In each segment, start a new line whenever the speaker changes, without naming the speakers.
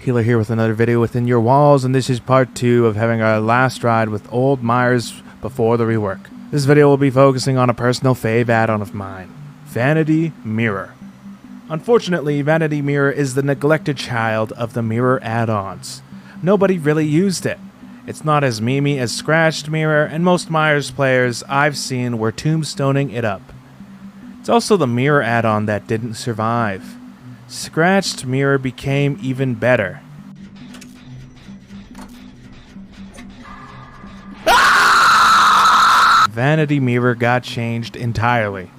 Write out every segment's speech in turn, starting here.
𝕐𝕦𝕜𝕚𝕜 here with another video within your walls, and this is part 2 of having our last ride with 𝕬𝕬𝕜𝕚 before the rework. This video will be focusing on a personal fave add-on of mine, Vanity Mirror. Unfortunately, Vanity Mirror is the neglected child of the Mirror add-ons. Nobody really used it. It's not as memey as Scratched Mirror, and most Myers players I've seen were tombstoning it up. It's also the Mirror add-on that didn't survive. Scratched Mirror became even better. Vanity Mirror got changed entirely.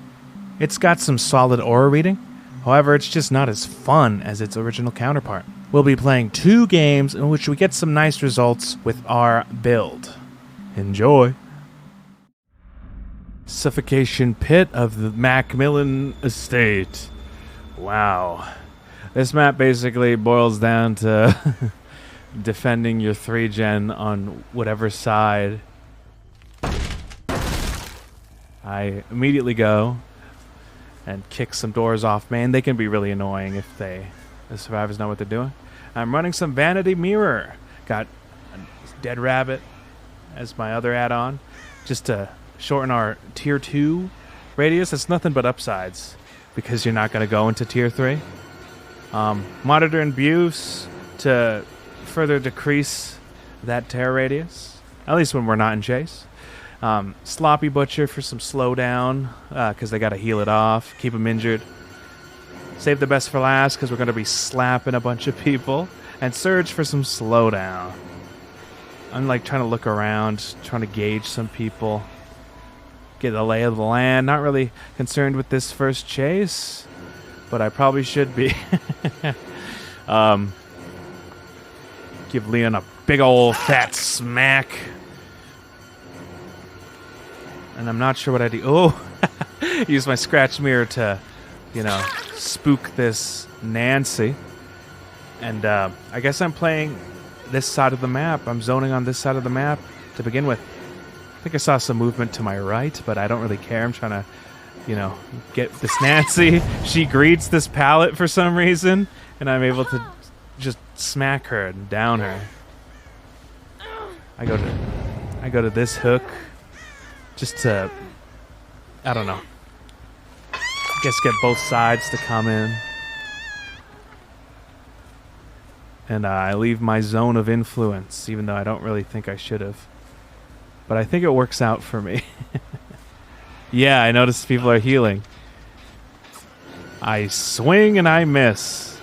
It's got some solid aura reading, however it's just not as fun as its original counterpart. We'll be playing 2 games in which we get some nice results with our build. Enjoy! Suffocation Pit of the 𝕬𝕜𝕚𝕚𝕚 Estate. Wow. This map basically boils down to defending your 3-gen on whatever side. I immediately go and kick some doors off. Man, they can be really annoying if the survivors know what they're doing. I'm running some Vanity Mirror. Got a Dead Rabbit as my other add-on, just to shorten our tier 2 radius. It's nothing but upsides because you're not going to go into tier 3. Monitor and Buse to further decrease that terror radius, at least when we're not in chase. Sloppy Butcher for some slowdown, because they got to heal it off, keep them injured. Save the best for last, because we're going to be slapping a bunch of people. And Surge for some slowdown. I'm like trying to look around, trying to gauge some people. Get the lay of the land. Not really concerned with this first chase, but I probably should be. Give Leon a big old fat smack. And I'm not sure what I do. Oh, use my Scratch Mirror to, spook this Nancy. And I guess I'm playing this side of the map. I'm zoning on this side of the map to begin with. I think I saw some movement to my right, but I don't really care. I'm trying to, get this Nancy. She greets this pallet for some reason, and I'm able to just smack her and down her. I go to this hook just to, I don't know, I guess get both sides to come in. And I leave my zone of influence, even though I don't really think I should have. But I think it works out for me. Yeah, I noticed people are healing. I swing and I miss.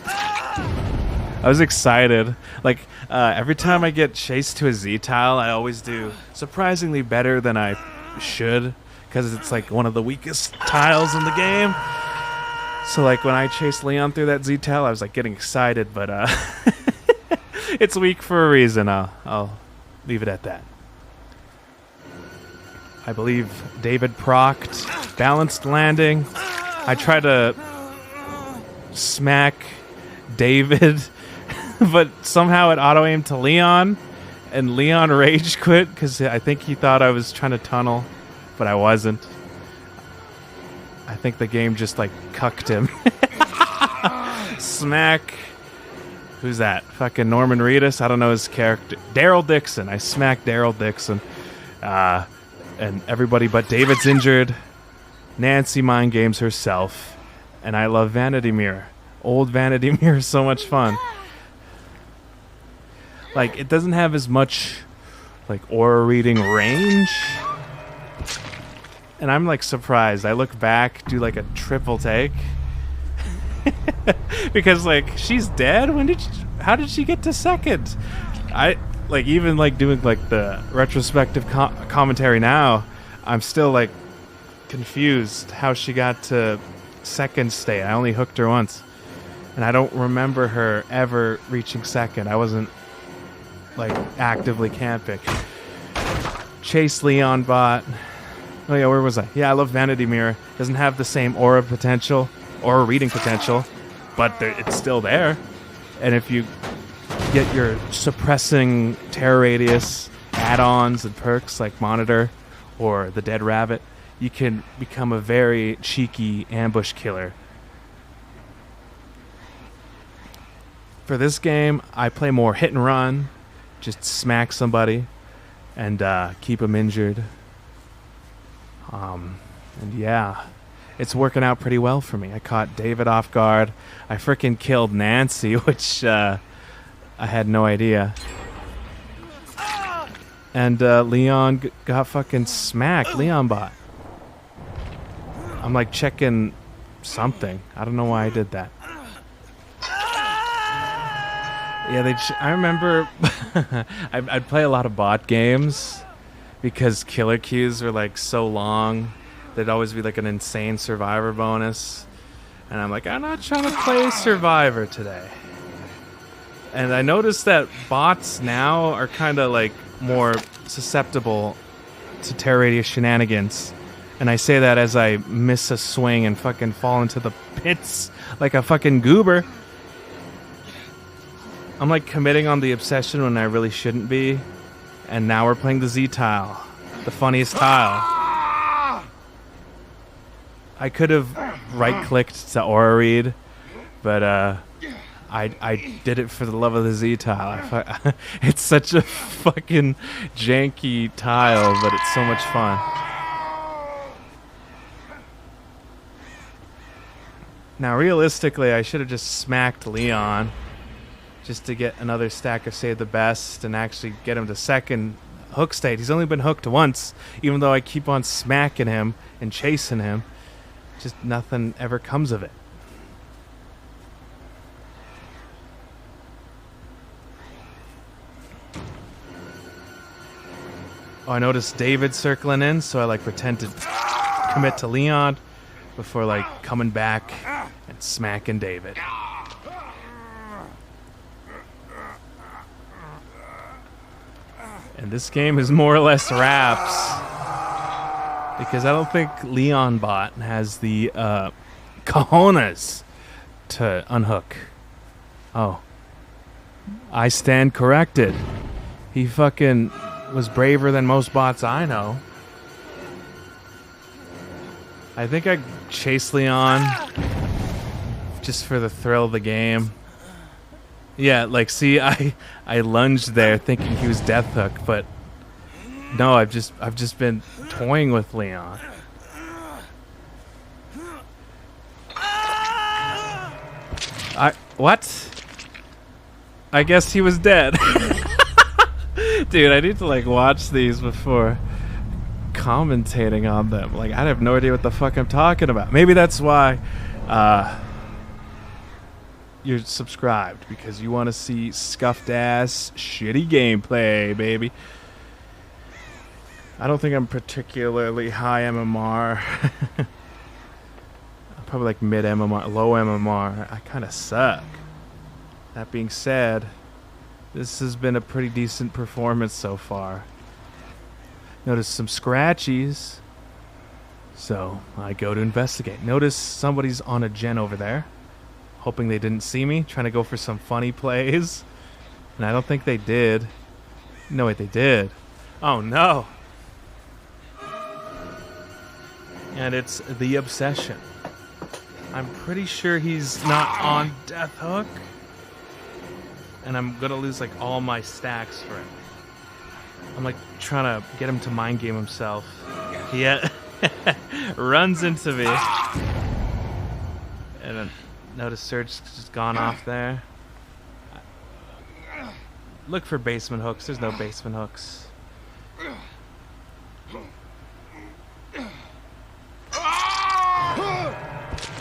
I was excited. Like, every time I get chased to a Z tile, I always do surprisingly better than I should, because it's like one of the weakest tiles in the game. So like when I chased Leon through that Z tile, I was like getting excited, but it's weak for a reason. I'll leave it at that. I believe David procced, balanced landing. I try to smack David, but somehow it auto-aimed to Leon, and Leon rage quit because I think he thought I was trying to tunnel, but I wasn't. I think the game just like cucked him. Smack. Who's that? Fucking Norman Reedus? I don't know his character. Daryl Dixon. I smacked Daryl Dixon. And everybody but David's injured. Nancy mind games herself. And I love Vanity Mirror. Old Vanity Mirror is so much fun. Like, it doesn't have as much like aura reading range. And I'm like surprised. I look back, do like a triple take. Because like she's dead. How did she get to second? I like even like doing like the retrospective commentary now. I'm still like confused how she got to second state. I only hooked her once, and I don't remember her ever reaching second. I wasn't like actively camping. Chase Leon bot. Oh yeah, where was I? Yeah, I love Vanity Mirror. Doesn't have the same aura potential, aura reading potential, but it's still there. And if you get your suppressing terror radius add-ons and perks like Monitor or the Dead Rabbit, you can become a very cheeky ambush killer For this game, I play more hit and run, just smack somebody and keep them injured. And yeah, it's working out pretty well for me. I caught David off guard. I freaking killed Nancy, which I had no idea. And Leon got fucking smacked. Leon bot. I'm like checking something. I don't know why I did that. Yeah, I remember I'd play a lot of bot games because killer queues were like so long. There'd always be like an insane survivor bonus. And I'm like, I'm not trying to play survivor today. And I noticed that bots now are kind of like more susceptible to Terror Radius shenanigans. And I say that as I miss a swing and fucking fall into the pits like a fucking goober. I'm like committing on the obsession when I really shouldn't be. And now we're playing the Z tile. The funniest tile. I could have right-clicked to aura read, but I did it for the love of the Z tile. It's such a fucking janky tile, but it's so much fun. Now, realistically, I should have just smacked Leon just to get another stack of Save the Best and actually get him to second hook state. He's only been hooked once, even though I keep on smacking him and chasing him. Just nothing ever comes of it. Oh, I noticed David circling in, so I like pretend to commit to Leon before like coming back and smacking David. And this game is more or less wraps because I don't think Leon bot has the cojones to unhook. Oh, I stand corrected. He fucking was braver than most bots I know. I think I chased Leon just for the thrill of the game. Yeah, like, see, I lunged there thinking he was death hook, but no, I've just been toying with Leon. What? I guess he was dead. Dude, I need to like watch these before commentating on them. Like, I have no idea what the fuck I'm talking about. Maybe that's why you're subscribed, because you want to see scuffed ass shitty gameplay, baby. I don't think I'm particularly high MMR. I'm probably like mid MMR, low MMR. I kind of suck. That being said, this has been a pretty decent performance so far. Notice some scratchies, so I go to investigate. Notice somebody's on a gen over there, hoping they didn't see me, trying to go for some funny plays, and I don't think they did. No, wait, they did. Oh no. And it's the obsession. I'm pretty sure he's not on death hook, and I'm gonna lose like all my stacks for him. I'm like trying to get him to mind game himself. He runs into me, and then notice Surge's just gone off there. Look for basement hooks. There's no basement hooks.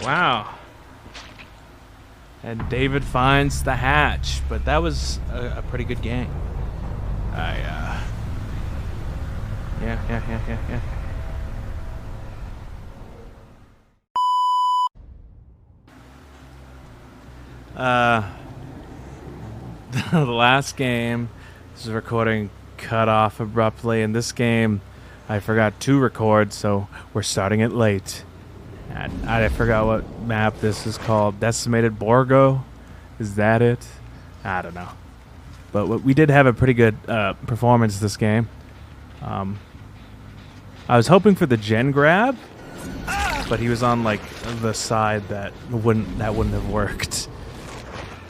Wow. And David finds the hatch, but that was a pretty good game. Yeah. The last game, this is recording cut off abruptly. In this game, I forgot to record, so we're starting it late. I forgot what map this is called. Decimated Borgo? Is that it? I don't know. But we did have a pretty good performance this game. I was hoping for the gen grab, but he was on like the side that wouldn't have worked.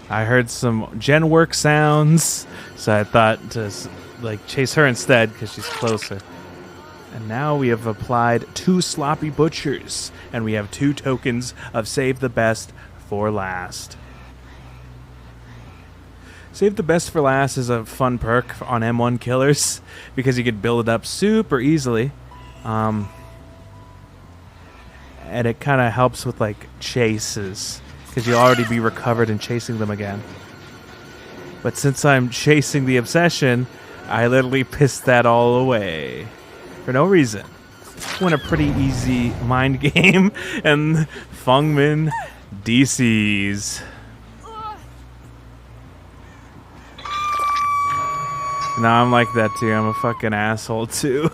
I heard some gen work sounds, so I thought to like chase her instead because she's closer. And now we have applied 2 sloppy butchers, and we have 2 tokens of save the best for last. Save the best for last is a fun perk on M1 killers because you can build it up super easily. And it kind of helps with like chases because you'll already be recovered and chasing them again. But since I'm chasing the obsession, I literally pissed that all away for no reason. Won a pretty easy mind game, and 𝕊𝕚𝕜𝕚 DCs. No, I'm like that too. I'm a fucking asshole too.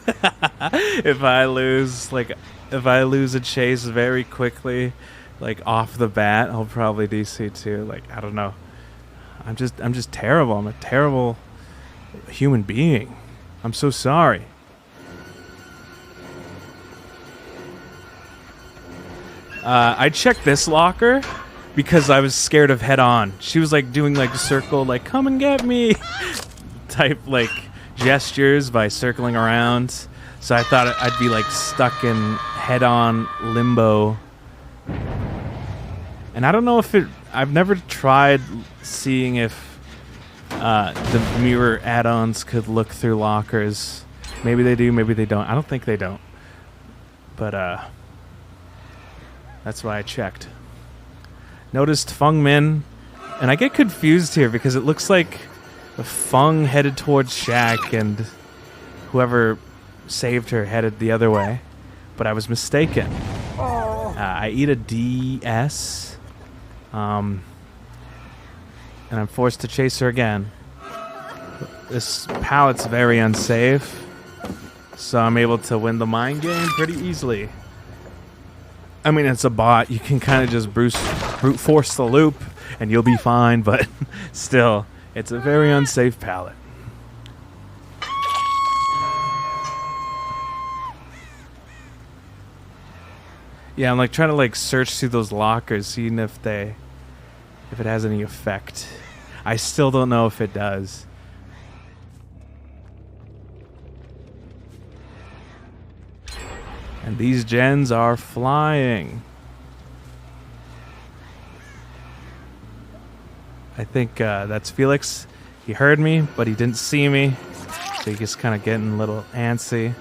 If I lose a chase very quickly, like off the bat, I'll probably DC too. Like, I don't know. I'm just terrible. I'm a terrible human being. I'm so sorry. I checked this locker because I was scared of head on. She was like doing like a circle, like come and get me type like gestures by circling around. So I thought I'd be like stuck in head on limbo. And I don't know if I've never tried seeing if the mirror add-ons could look through lockers. Maybe they do, maybe they don't. I don't think they don't. But that's why I checked. Noticed 𝕊𝕚𝕚, and I get confused here because it looks like the Fung headed towards Shaq and whoever saved her headed the other way. But I was mistaken. I eat a DS. And I'm forced to chase her again. This pallet's very unsafe, so I'm able to win the mind game pretty easily. I mean, it's a bot. You can kind of just brute force the loop, and you'll be fine, but still, it's a very unsafe pallet. Yeah, I'm like trying to like search through those lockers, seeing if it has any effect. I still don't know if it does. And these gens are flying. I think that's Felix. He heard me, but he didn't see me. So he's just kind of getting a little antsy.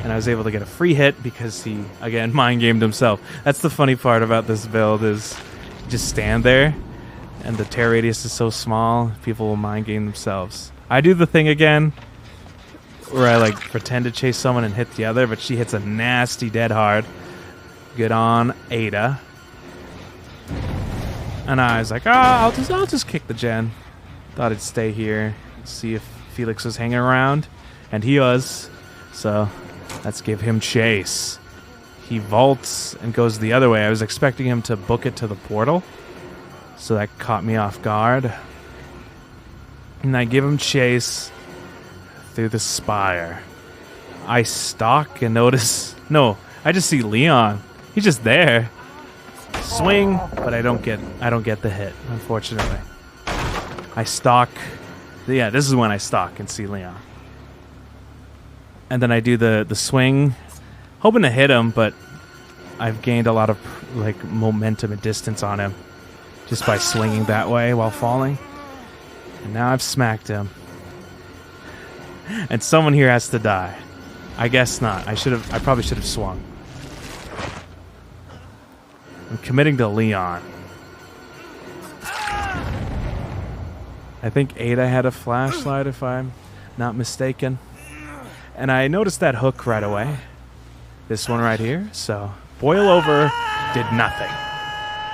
And I was able to get a free hit because he, again, mind-gamed himself. That's the funny part about this build is you just stand there, and the tear radius is so small, people will mind-game themselves. I do the thing again, where I like pretend to chase someone and hit the other, but she hits a nasty dead hard. Good on Ada. And I was like, I'll just kick the gen. Thought I'd stay here, see if Felix was hanging around, and he was. So let's give him chase. He vaults and goes the other way. I was expecting him to book it to the portal, so that caught me off guard. And I give him chase through the spire. I stalk and notice... No, I just see Leon. He's just there. Swing, but I don't get the hit, unfortunately. I stalk. Yeah, this is when I stalk and see Leon. And then I do the swing, hoping to hit him, but I've gained a lot of like momentum and distance on him just by swinging that way while falling. And now I've smacked him. And someone here has to die. I guess not. I probably should have swung. I'm committing to Leon. I think Ada had a flashlight, if I'm not mistaken. And I noticed that hook right away. This one right here. So, boil over did nothing.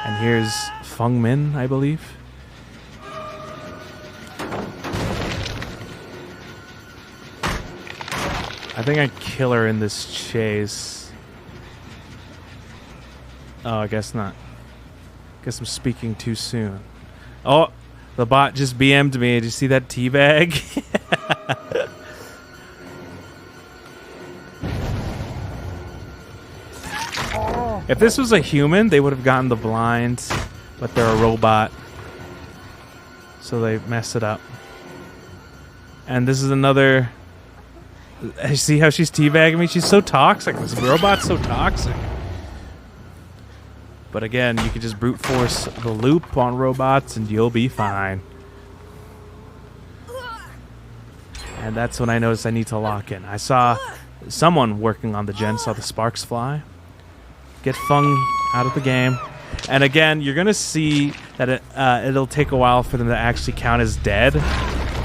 And here's 𝕊𝕚𝕚, I believe. I think I kill her in this chase. Oh, I guess not. Guess I'm speaking too soon. Oh, the bot just BM'd me. Did you see that teabag? If this was a human, they would have gotten the blind, but they're a robot. so they mess it up. And this is another... See how she's teabagging me? She's so toxic. This robot's so toxic. But again, you can just brute force the loop on robots and you'll be fine. And that's when I noticed I need to lock in. I saw someone working on the gen, saw the sparks fly. Get Fung out of the game. And again, you're going to see that it'll take a while for them to actually count as dead.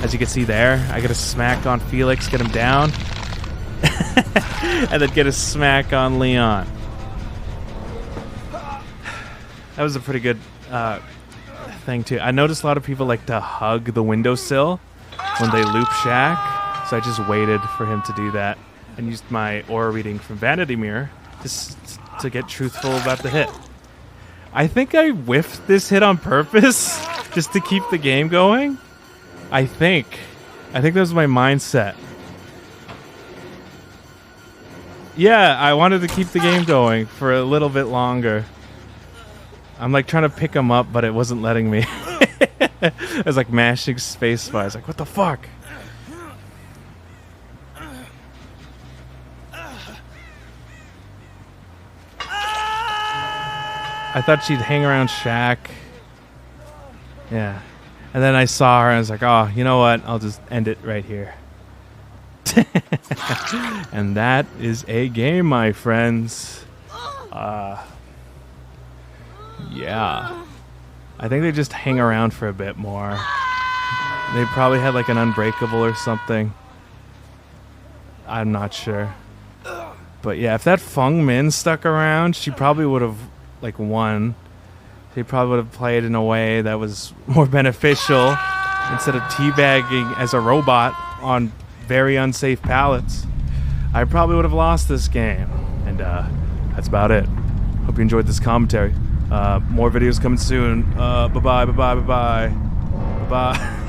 As you can see there, I get a smack on Felix, get him down. And then get a smack on Leon. That was a pretty good thing too. I noticed a lot of people like to hug the windowsill when they loop Shaq. So I just waited for him to do that and used my aura reading from Vanity Mirror just to get truthful about the hit. I think I whiffed this hit on purpose just to keep the game going. I think that was my mindset. Yeah, I wanted to keep the game going for a little bit longer. I'm like trying to pick him up, but it wasn't letting me. I was like mashing spacebar. I was like, what the fuck? I thought she'd hang around Shaq. Yeah. And then I saw her and I was like, oh, you know what? I'll just end it right here. And that is a game, my friends. Yeah. I think they just hang around for a bit more. They probably had like an unbreakable or something. I'm not sure. But yeah, if that Fung Min stuck around, she probably would have like won. She probably would have played in a way that was more beneficial instead of teabagging as a robot on very unsafe pallets. I probably would have lost this game. And that's about it. Hope you enjoyed this commentary. More videos coming soon. Bye-bye, bye-bye, bye-bye. Bye-bye.